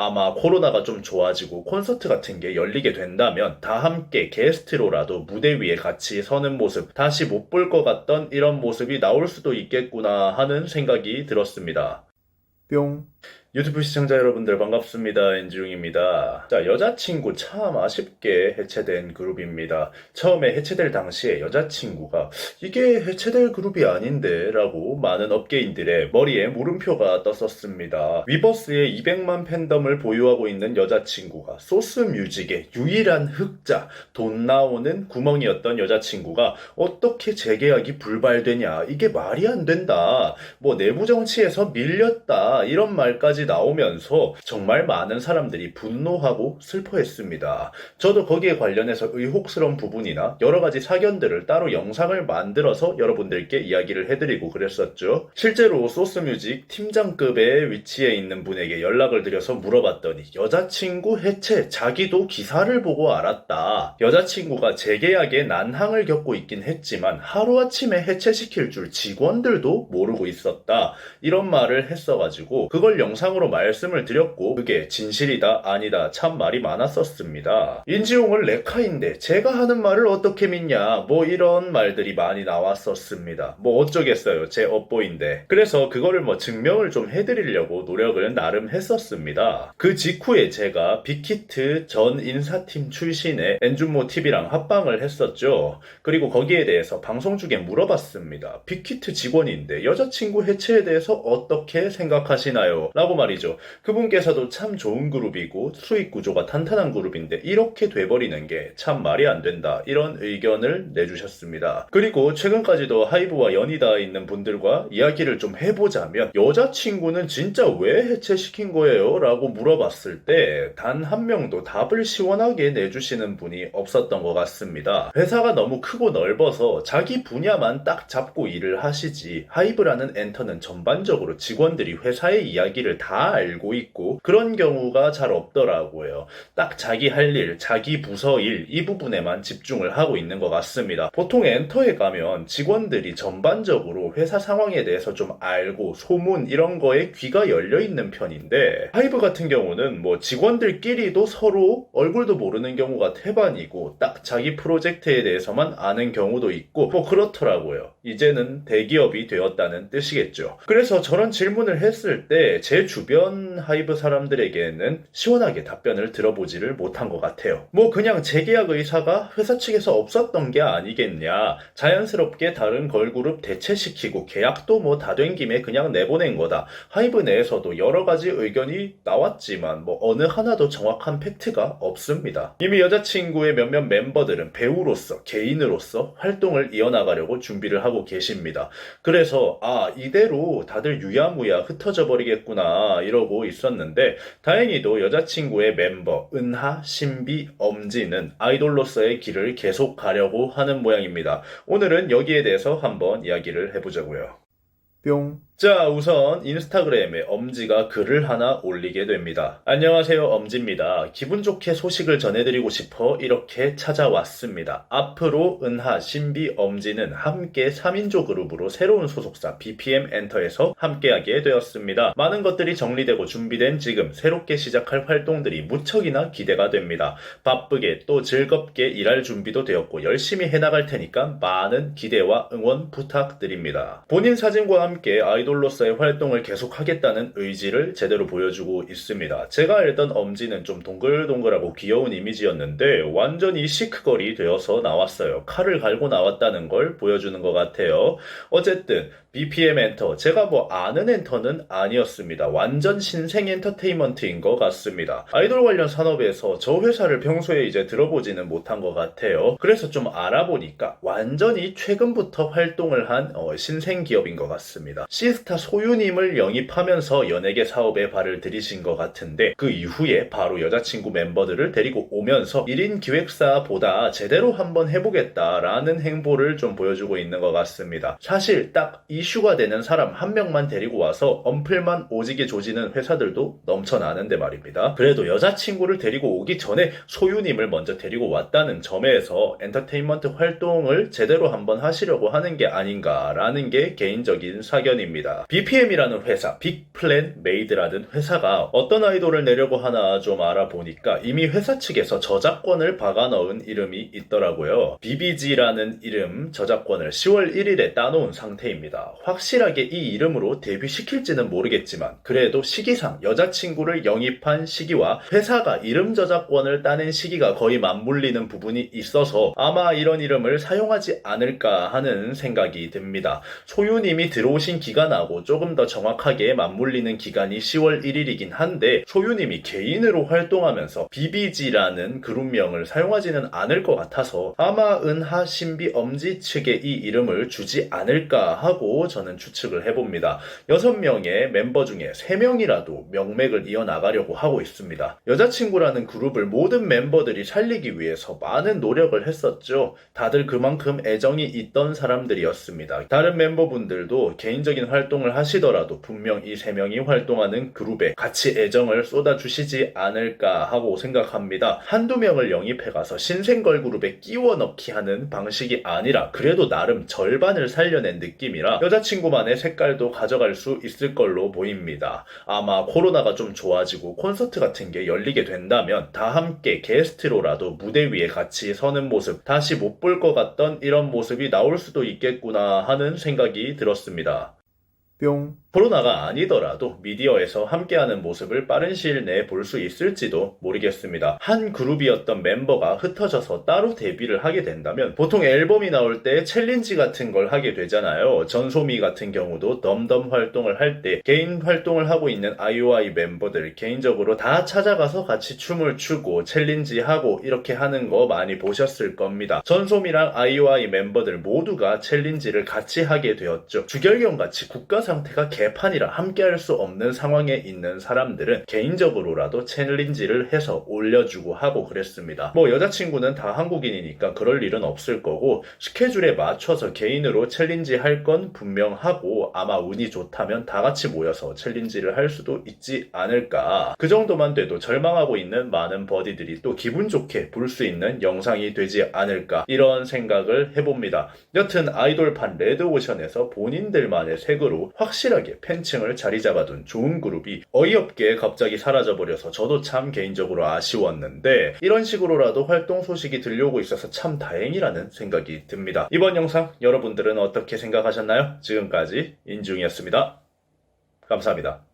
아마 코로나가 좀 좋아지고 콘서트 같은 게 열리게 된다면 다 함께 게스트로라도 무대 위에 같이 서는 모습 다시 못 볼 것 같던 이런 모습이 나올 수도 있겠구나 하는 생각이 들었습니다. 뿅. 유튜브 시청자 여러분들 반갑습니다. 엔지용입니다. 자, 여자친구 참 아쉽게 해체된 그룹입니다. 처음에 해체될 당시에 여자친구가 이게 해체될 그룹이 아닌데 라고 많은 업계인들의 머리에 물음표가 떴었습니다. 위버스의 200만 팬덤을 보유하고 있는 여자친구가 소스뮤직의 유일한 흑자, 돈 나오는 구멍이었던 여자친구가 어떻게 재계약이 불발되냐, 이게 말이 안 된다, 뭐 내부 정치에서 밀렸다, 이런 말까지 나오면서 정말 많은 사람들이 분노하고 슬퍼했습니다. 저도 거기에 관련해서 의혹스러운 부분이나 여러가지 사견들을 따로 영상을 만들어서 여러분들께 이야기를 해드리고 그랬었죠. 실제로 소스뮤직 팀장급의 위치에 있는 분에게 연락을 드려서 물어봤더니 여자친구 해체, 자기도 기사를 보고 알았다. 여자친구가 재계약에 난항을 겪고 있긴 했지만 하루아침에 해체시킬 줄 직원들도 모르고 있었다, 이런 말을 했어가지고 그걸 영상으로 말씀을 드렸고 그게 진실이다 아니다 참 말이 많았었습니다. 인지용은 레카인데 제가 하는 말을 어떻게 믿냐, 뭐 이런 말들이 많이 나왔었습니다. 뭐 어쩌겠어요, 제 업보인데. 그래서 그거를 뭐 증명을 좀 해드리려고 노력을 나름 했었습니다. 그 직후에 제가 빅히트 전 인사팀 출신의 엔준모TV랑 합방을 했었죠. 그리고 거기에 대해서 방송 중에 물어봤습니다. 빅히트 직원인데 여자친구 해체에 대해서 어떻게 생각하시나요? 라고 말이죠. 그분께서도 참 좋은 그룹이고 수익 구조가 탄탄한 그룹인데 이렇게 돼버리는 게 참 말이 안 된다, 이런 의견을 내주셨습니다. 그리고 최근까지도 하이브와 연이 닿아 있는 분들과 이야기를 좀 해보자면 여자친구는 진짜 왜 해체시킨 거예요? 라고 물어봤을 때 단 한 명도 답을 시원하게 내주시는 분이 없었던 것 같습니다. 회사가 너무 크고 넓어서 자기 분야만 딱 잡고 일을 하시지 하이브라는 엔터는 전반적으로 직원들이 회사의 이야기를 다 알고 있고 그런 경우가 잘 없더라고요. 딱 자기 할 일, 자기 부서 일, 이 부분에만 집중을 하고 있는 것 같습니다. 보통 엔터에 가면 직원들이 전반적으로 회사 상황에 대해서 좀 알고 소문 이런 거에 귀가 열려 있는 편인데 하이브 같은 경우는 뭐 직원들끼리도 서로 얼굴도 모르는 경우가 태반이고 딱 자기 프로젝트에 대해서만 아는 경우도 있고 뭐 그렇더라고요. 이제는 대기업이 되었다는 뜻이겠죠. 그래서 저런 질문을 했을 때 제 주변 하이브 사람들에게는 시원하게 답변을 들어보지를 못한 것 같아요. 뭐 그냥 재계약 의사가 회사 측에서 없었던 게 아니겠냐, 자연스럽게 다른 걸그룹 대체시키고 계약도 뭐 다 된 김에 그냥 내보낸 거다. 하이브 내에서도 여러 가지 의견이 나왔지만 뭐 어느 하나도 정확한 팩트가 없습니다. 이미 여자친구의 몇몇 멤버들은 배우로서 개인으로서 활동을 이어나가려고 준비를 하고 계십니다. 그래서 이대로 다들 유야무야 흩어져 버리겠구나 이러고 있었는데 다행히도 여자친구의 멤버 은하, 신비, 엄지는 아이돌로서의 길을 계속 가려고 하는 모양입니다. 오늘은 여기에 대해서 한번 이야기를 해보자고요. 뿅. 자, 우선 인스타그램에 엄지가 글을 하나 올리게 됩니다. 안녕하세요, 엄지입니다. 기분 좋게 소식을 전해드리고 싶어 이렇게 찾아왔습니다. 앞으로 은하, 신비, 엄지는 함께 3인조 그룹으로 새로운 소속사 BPM 엔터에서 함께하게 되었습니다. 많은 것들이 정리되고 준비된 지금 새롭게 시작할 활동들이 무척이나 기대가 됩니다. 바쁘게 또 즐겁게 일할 준비도 되었고 열심히 해나갈 테니까 많은 기대와 응원 부탁드립니다. 본인 사진과 함께 아이돌로서의 활동을 계속하겠다는 의지를 제대로 보여주고 있습니다. 제가 알던 엄지는 좀 동글동글하고 귀여운 이미지였는데 완전히 시크걸이 되어서 나왔어요. 칼을 갈고 나왔다는 걸 보여주는 것 같아요. 어쨌든 BPM 엔터, 제가 뭐 아는 엔터는 아니었습니다. 완전 신생 엔터테인먼트인 것 같습니다. 아이돌 관련 산업에서 저 회사를 평소에 이제 들어보지는 못한 것 같아요. 그래서 좀 알아보니까 완전히 최근부터 활동을 한 신생 기업인 것 같습니다. 시스타 소유님을 영입하면서 연예계 사업에 발을 들이신 것 같은데 그 이후에 바로 여자친구 멤버들을 데리고 오면서 1인 기획사보다 제대로 한번 해보겠다라는 행보를 좀 보여주고 있는 것 같습니다. 사실 딱 이 이슈가 되는 사람 한 명만 데리고 와서 언플만 오지게 조지는 회사들도 넘쳐나는데 말입니다. 그래도 여자친구를 데리고 오기 전에 소유님을 먼저 데리고 왔다는 점에서 엔터테인먼트 활동을 제대로 한번 하시려고 하는 게 아닌가라는 게 개인적인 사견입니다. BPM이라는 회사, 빅플랜 메이드라는 회사가 어떤 아이돌을 내려고 하나 좀 알아보니까 이미 회사 측에서 저작권을 박아넣은 이름이 있더라고요. BBG라는 이름 저작권을 10월 1일에 따놓은 상태입니다. 확실하게 이 이름으로 데뷔시킬지는 모르겠지만 그래도 시기상 여자친구를 영입한 시기와 회사가 이름 저작권을 따낸 시기가 거의 맞물리는 부분이 있어서 아마 이런 이름을 사용하지 않을까 하는 생각이 듭니다. 소유님이 들어오신 기간하고 조금 더 정확하게 맞물리는 기간이 10월 1일이긴 한데 소유님이 개인으로 활동하면서 BBG라는 그룹명을 사용하지는 않을 것 같아서 아마 은하 신비 엄지 측에 이 이름을 주지 않을까 하고 저는 추측을 해봅니다. 6명의 멤버 중에 3명이라도 명맥을 이어나가려고 하고 있습니다. 여자친구라는 그룹을 모든 멤버들이 살리기 위해서 많은 노력을 했었죠. 다들 그만큼 애정이 있던 사람들이었습니다. 다른 멤버분들도 개인적인 활동을 하시더라도 분명 이 3명이 활동하는 그룹에 같이 애정을 쏟아주시지 않을까 하고 생각합니다. 한두 명을 영입해가서 신생걸 그룹에 끼워 넣기 하는 방식이 아니라 그래도 나름 절반을 살려낸 느낌이라 여자친구만의 색깔도 가져갈 수 있을 걸로 보입니다. 아마 코로나가 좀 좋아지고 콘서트 같은 게 열리게 된다면 다 함께 게스트로라도 무대 위에 같이 서는 모습 다시 못 볼 것 같던 이런 모습이 나올 수도 있겠구나 하는 생각이 들었습니다. 뿅. 코로나가 아니더라도 미디어에서 함께하는 모습을 빠른 시일 내에 볼 수 있을지도 모르겠습니다. 한 그룹이었던 멤버가 흩어져서 따로 데뷔를 하게 된다면 보통 앨범이 나올 때 챌린지 같은 걸 하게 되잖아요. 전소미 같은 경우도 덤덤 활동을 할 때 개인 활동을 하고 있는 아이오아이 멤버들 개인적으로 다 찾아가서 같이 춤을 추고 챌린지 하고 이렇게 하는 거 많이 보셨을 겁니다. 전소미랑 아이오아이 멤버들 모두가 챌린지를 같이 하게 되었죠. 주결경같이 국가 상태가 개판이라 함께할 수 없는 상황에 있는 사람들은 개인적으로라도 챌린지를 해서 올려주고 하고 그랬습니다. 뭐 여자친구는 다 한국인이니까 그럴 일은 없을 거고 스케줄에 맞춰서 개인으로 챌린지 할 건 분명하고 아마 운이 좋다면 다 같이 모여서 챌린지를 할 수도 있지 않을까. 그 정도만 돼도 절망하고 있는 많은 버디들이 또 기분 좋게 볼 수 있는 영상이 되지 않을까 이런 생각을 해봅니다. 여튼 아이돌판 레드오션에서 본인들만의 색으로 확실하게 팬층을 자리 잡아둔 좋은 그룹이 어이없게 갑자기 사라져버려서 저도 참 개인적으로 아쉬웠는데 이런 식으로라도 활동 소식이 들려오고 있어서 참 다행이라는 생각이 듭니다. 이번 영상 여러분들은 어떻게 생각하셨나요? 지금까지 인중이었습니다. 감사합니다.